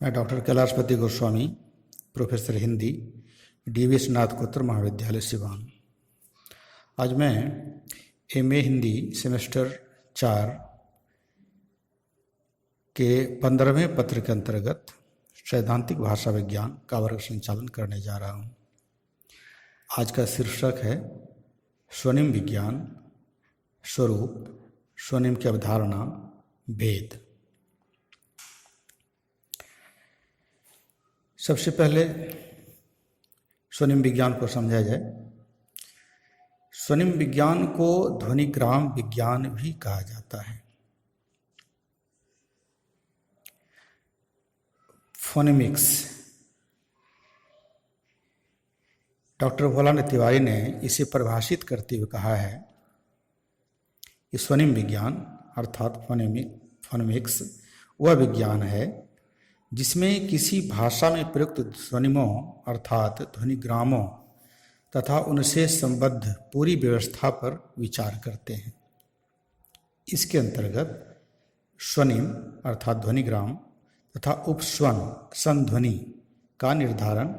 मैं doctor Kailashpati Goswami, professor Hindi, DV. स्नातकोत्तर महाविद्यालय सिवान। आज मैं एमए हिंदी सेमेस्टर 4 के 15वें पत्र के अंतर्गत सैद्धांतिक भाषा विज्ञान का वर्ग संचालन करने जा रहा हूँ। आज का शीर्षक है स्वनिम विज्ञान, स्वरूप, स्वनिम की अवधारणा, भेद। सबसे पहले स्वनिम विज्ञान को समझा जाए। स्वनिम विज्ञान को ध्वनिग्राम विज्ञान भी कहा जाता है। फोनेमिक्स। डॉक्टर भोलानाथ तिवारी ने इसे परिभाषित करते हुए कहा है कि स्वनिम विज्ञान अर्थात फोनेमिक्स वह विज्ञान है जिसमें किसी भाषा में प्रयुक्त स्वनिमों अर्थात ध्वनिग्रामों तथा उनसे संबद्ध पूरी व्यवस्था पर विचार करते हैं। इसके अंतर्गत स्वनिम अर्थात ध्वनिग्राम तथा उपस्वन संध्वनि का निर्धारण,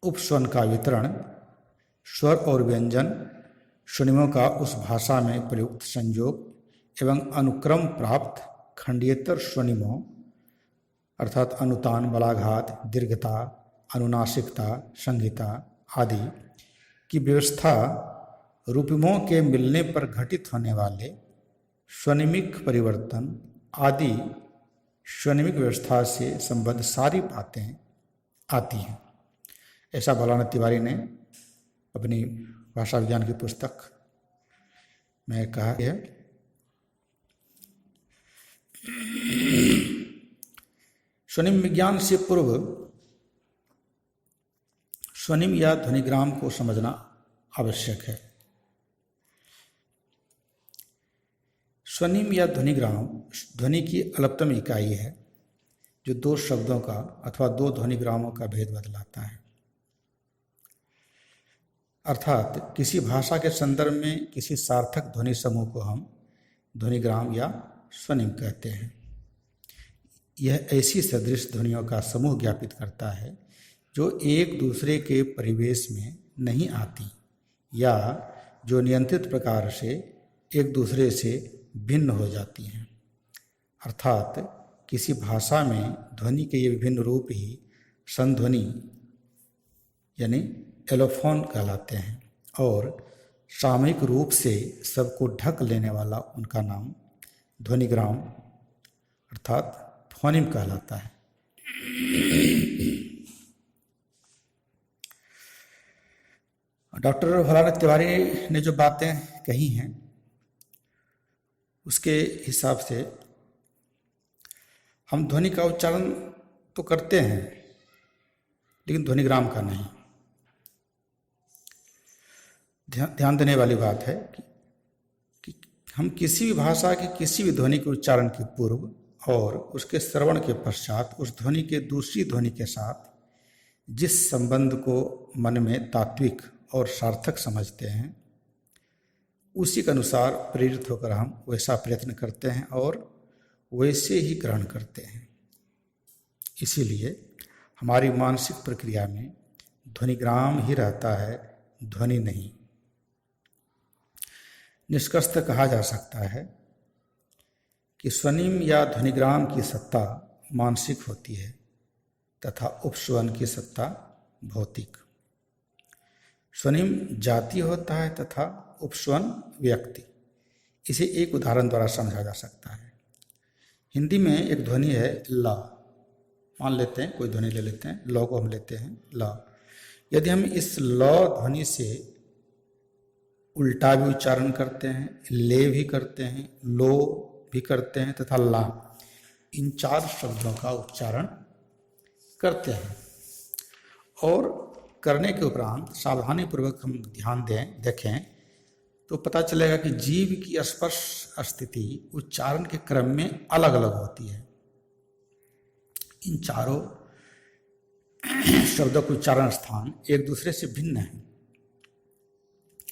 उपस्वन का वितरण, स्वर और व्यंजन, स्वनिमों का उस भाषा में प्रयुक्त संयोग एवं अनुक्रम प्राप्त खंडियेतर स्वनिमों अर्थात अनुतान, बलाघात, दीर्घता, अनुनासिकता, संहिता आदि की व्यवस्था, रूपमों के मिलने पर घटित होने वाले स्वनिमिक परिवर्तन आदि स्वनिमिक व्यवस्था से संबद्ध सारी बातें आती हैं। ऐसा भोलानाथ तिवारी ने अपनी भाषा विज्ञान की पुस्तक में कहा है। स्वनिम विज्ञान से पूर्व स्वनिम या ध्वनिग्राम को समझना आवश्यक है। स्वनिम या ध्वनिग्राम ध्वनि की अल्पतम इकाई है जो दो शब्दों का अथवा दो ध्वनिग्रामों का भेद बतलाता है। अर्थात किसी भाषा के संदर्भ में किसी सार्थक ध्वनि समूह को हम ध्वनिग्राम या स्वनिम कहते हैं। यह ऐसी सदृश ध्वनियों का समूह ज्ञापित करता है जो एक दूसरे के परिवेश में नहीं आती या जो नियंत्रित प्रकार से एक दूसरे से भिन्न हो जाती हैं। अर्थात किसी भाषा में ध्वनि के ये विभिन्न रूप ही संध्वनि यानी एलोफोन कहलाते हैं और सामूहिक रूप से सबको ढक लेने वाला उनका नाम ध्वनिग्राम अर्थात फोनिम कहलाता है। डॉक्टर भोलानाथ तिवारी ने जो बातें कही हैं उसके हिसाब से हम ध्वनि का उच्चारण तो करते हैं लेकिन ध्वनिग्राम का नहीं। ध्यान देने वाली बात है कि हम किसी भी भाषा की किसी भी ध्वनि के उच्चारण के पूर्व और उसके श्रवण के पश्चात उस ध्वनि के दूसरी ध्वनि के साथ जिस संबंध को मन में तात्विक और सार्थक समझते हैं उसी के अनुसार प्रेरित होकर हम वैसा प्रयत्न करते हैं और वैसे ही ग्रहण करते हैं। इसीलिए हमारी मानसिक प्रक्रिया में ध्वनिग्राम ही रहता है, ध्वनि नहीं। निष्कर्षतः कहा जा सकता है कि स्वनिम या ध्वनिग्राम की सत्ता मानसिक होती है तथा उपस्वन की सत्ता भौतिक। स्वनिम जाति होता है तथा उपस्वन व्यक्ति। इसे एक उदाहरण द्वारा समझा जा सकता है। हिंदी में एक ध्वनि है ला। मान लेते हैं कोई ध्वनि ले लेते हैं, ल को हम लेते हैं ला। यदि हम इस ल ध्वनि से उल्टा भी उच्चारण करते हैं, ले भी करते हैं, लो भी करते हैं तथा ला, इन चार शब्दों का उच्चारण करते हैं और करने के उपरांत सावधानी पूर्वक हम ध्यान देखें तो पता चलेगा कि जीभ की स्पर्श स्थिति उच्चारण के क्रम में अलग अलग होती है। इन चारों शब्दों के उच्चारण स्थान एक दूसरे से भिन्न है।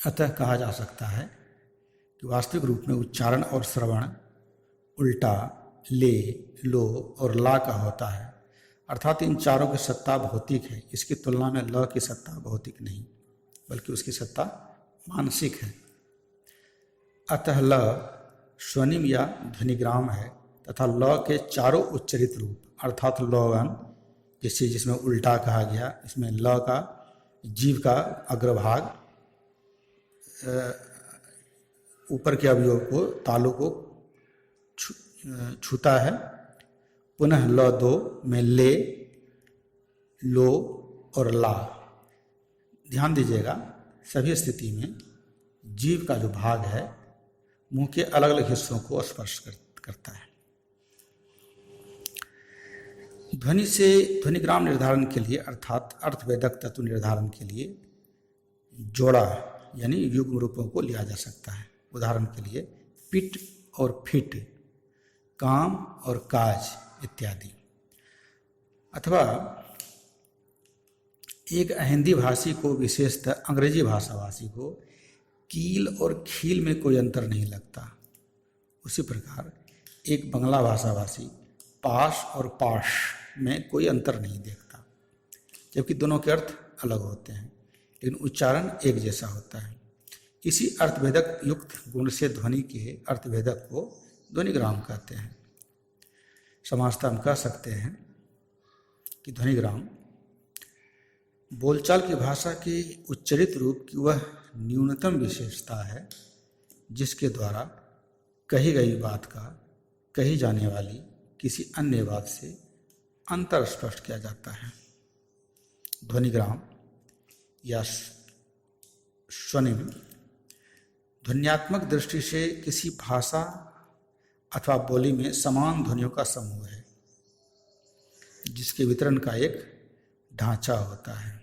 अतः कहा जा सकता है कि वास्तविक रूप में उच्चारण और श्रवण उल्टा ले, लो और ला का होता है अर्थात इन चारों की सत्ता भौतिक है। इसकी तुलना में ल की सत्ता भौतिक नहीं, बल्कि उसकी सत्ता मानसिक है। अतः ल स्वनिम या ध्वनिग्राम है तथा ल के चारों उच्चरित रूप अर्थात लौगन, जैसे जिसमें उल्टा कहा गया, इसमें ल का जीव का अग्रभाग ऊपर के अवयव को, तालु को छूता है। पुनः ल दो में ले, लो और ला। ध्यान दीजिएगा, सभी स्थिति में जीव का जो भाग है मुंह के अलग अलग हिस्सों को स्पर्श करता है। ध्वनि से ध्वनिग्राम निर्धारण के लिए अर्थात अर्थवेदक तत्व निर्धारण के लिए जोड़ा यानी युग्म रूपों को लिया जा सकता है। उदाहरण के लिए पिट और फिट, काम और काज इत्यादि। अथवा एक हिंदी भाषी को, विशेषतः अंग्रेजी भाषाभाषी को कील और खील में कोई अंतर नहीं लगता, उसी प्रकार एक बंगला भाषाभाषी पाश और पाश में कोई अंतर नहीं देखता, जबकि दोनों के अर्थ अलग होते हैं लेकिन उच्चारण एक जैसा होता है। इसी अर्थभेदक युक्त गुण से ध्वनि के अर्थभेदक को ध्वनिग्राम कहते हैं। समाजता हम कह सकते हैं कि ध्वनिग्राम बोलचाल की भाषा के उच्चरित रूप की वह न्यूनतम विशेषता है जिसके द्वारा कही गई बात का कही जाने वाली किसी अन्य बात से अंतर स्पष्ट किया जाता है। ध्वनिग्राम या स्वनिम ध्वन्यात्मक दृष्टि से किसी भाषा अथवा बोली में समान ध्वनियों का समूह है जिसके वितरण का एक ढांचा होता है।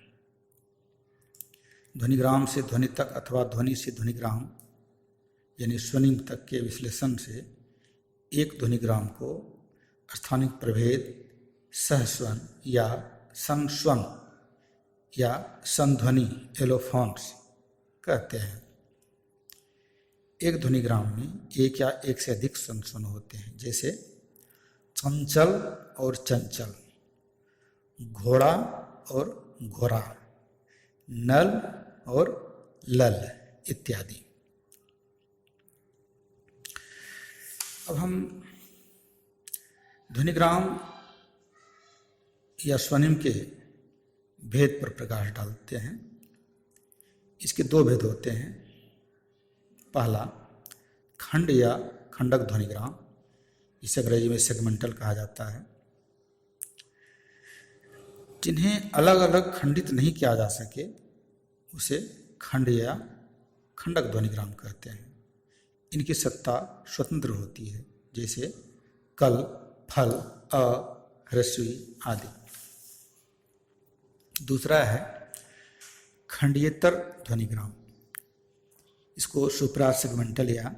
ध्वनिग्राम से ध्वनि तक अथवा ध्वनि से ध्वनिग्राम यानी स्वनिम तक के विश्लेषण से एक ध्वनिग्राम को स्थानिक प्रभेद, सहस्वन या संस्वन या संध्वनि एलोफोन्स कहते हैं। एक ध्वनिग्राम में एक या एक से अधिक संस्वन होते हैं, जैसे चंचल और चंचल, घोड़ा और घोड़ा, नल और लल इत्यादि। अब हम ध्वनिग्राम या स्वनिम के भेद पर प्रकाश डालते हैं। इसके दो भेद होते हैं। पहला, खंड या खंडक ध्वनिग्राम, इसे अंग्रेजी में सेगमेंटल कहा जाता है। जिन्हें अलग अलग खंडित नहीं किया जा सके उसे खंड या खंडक ध्वनिग्राम कहते हैं। इनकी सत्ता स्वतंत्र होती है, जैसे कल, फल, अ, ह्रस्वी आदि। दूसरा है खंडियेतर ध्वनिग्राम। इसको सुप्रा सेगमेंटल या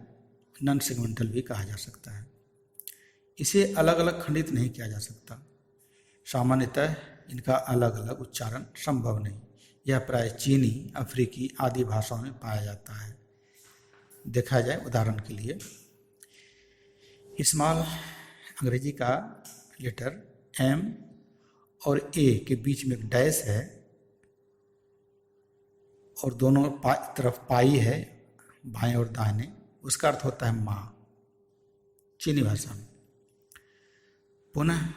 नॉन सेगमेंटल भी कहा जा सकता है। इसे अलग अलग खंडित नहीं किया जा सकता। सामान्यतः इनका अलग अलग उच्चारण संभव नहीं। यह प्राय चीनी, अफ्रीकी आदि भाषाओं में पाया जाता है। देखा जाए उदाहरण के लिए, स्मॉल अंग्रेजी का लेटर एम और ए के बीच में एक डैश है और दोनों तरफ पाई है, बाएं और दाहिने, उसका अर्थ होता है माँ चीनी भाषा में। पुनः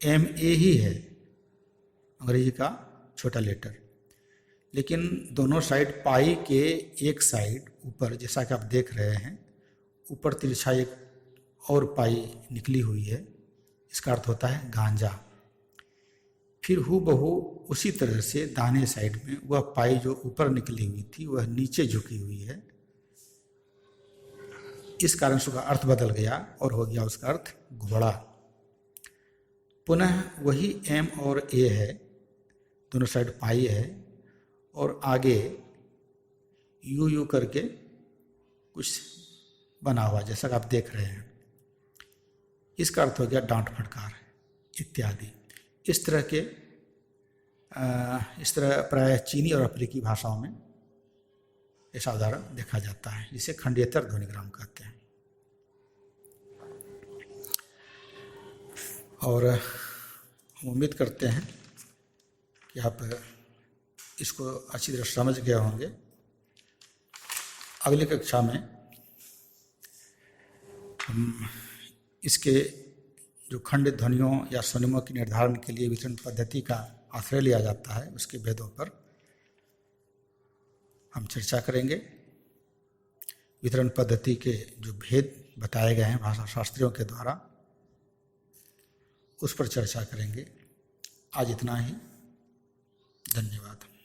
एम ए ही है अंग्रेजी का छोटा लेटर, लेकिन दोनों साइड पाई के एक साइड ऊपर, जैसा कि आप देख रहे हैं, ऊपर तिरछा एक और पाई निकली हुई है, इसका अर्थ होता है गांजा। फिर हूबहू उसी तरह से दाहिने साइड में वह पाई जो ऊपर निकली हुई थी वह नीचे झुकी हुई है। इस कारण से उसका अर्थ बदल गया और हो गया उसका अर्थ घोड़ा। पुनः वही एम और ए है, दोनों साइड पाई है और आगे यू यू करके कुछ बना हुआ जैसा कि आप देख रहे हैं, इसका अर्थ हो गया डांट फटकार इत्यादि। इस तरह प्राय चीनी और अफ्रीकी भाषाओं में ऐसा उदाहरण देखा जाता है, जिसे खंडियेतर ध्वनिग्राम कहते हैं। और हम उम्मीद करते हैं कि आप इसको अच्छी तरह समझ गए होंगे। अगली कक्षा में हम इसके जो खंडित ध्वनियों या स्वनिमों के निर्धारण के लिए वितरण पद्धति का आश्रय लिया जाता है उसके भेदों पर हम चर्चा करेंगे। वितरण पद्धति के जो भेद बताए गए हैं भाषा शास्त्रियों के द्वारा उस पर चर्चा करेंगे। आज इतना ही। धन्यवाद।